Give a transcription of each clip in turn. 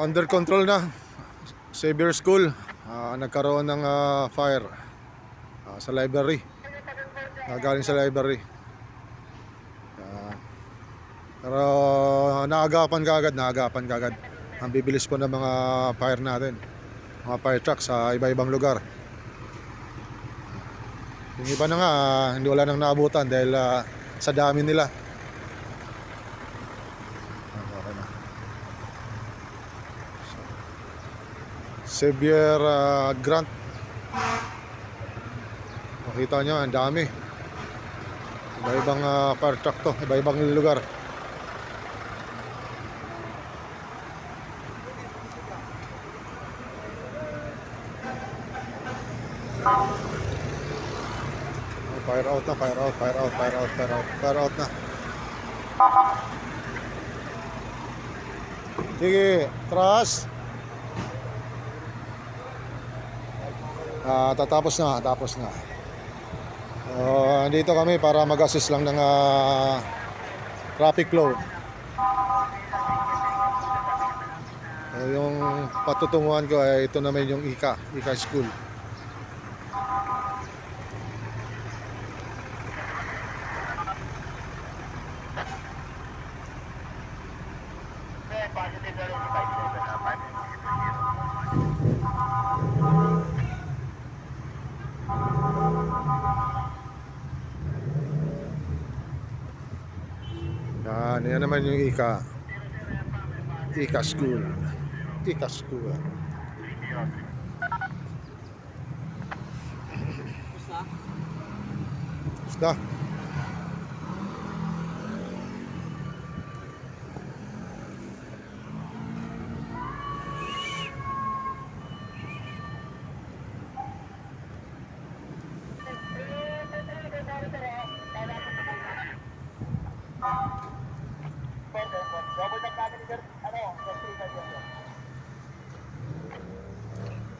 Under control na. Xavier School. Nagkaroon ng fire sa library. Galing sa library. Pero naagapan kagad. Ang bibilis po ng mga fire natin. Mga fire trucks sa iba-ibang lugar. Yung iba na nga, hindi wala nang naabutan dahil sa dami nila. Okay na. Xavier Grant. Makita nyo, ang dami. Iba-ibang fire truck to, iba-ibang lugar. Fire out na. Sige, trust. Tapos na. Andito kami para mag-assist lang ng traffic flow. Yung patutunguhan ko ay ito naman yung Ika School. Yan naman yung Ika School. Basta.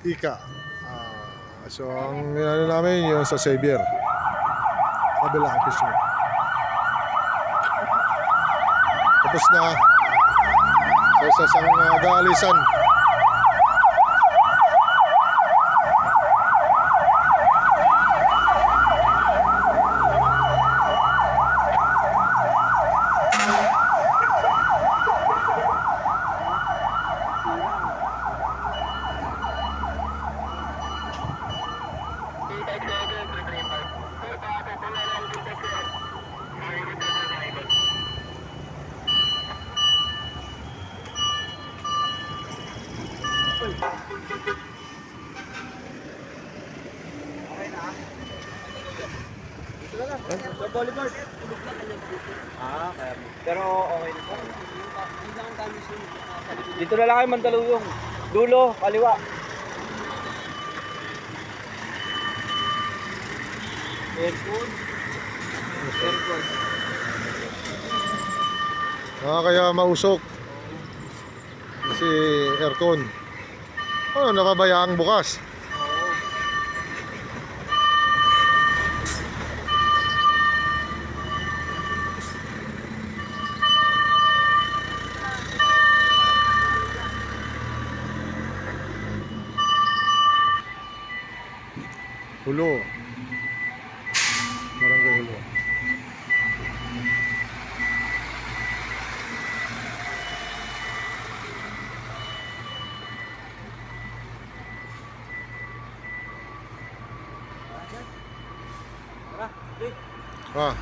Ika. So ang ano namin yung sa Xavier. Kabilang office niya. Tapos na sa isang galisan. Sa Boulevard. Kaya. Pero okay na po. Dito na lang kayo Mandaluyong. Dulo, kaliwa. Aircon. Kaya mausok. Kasi aircon. Napabayaang bukas. Hulo. Barangay Hulo. Tara, Ah.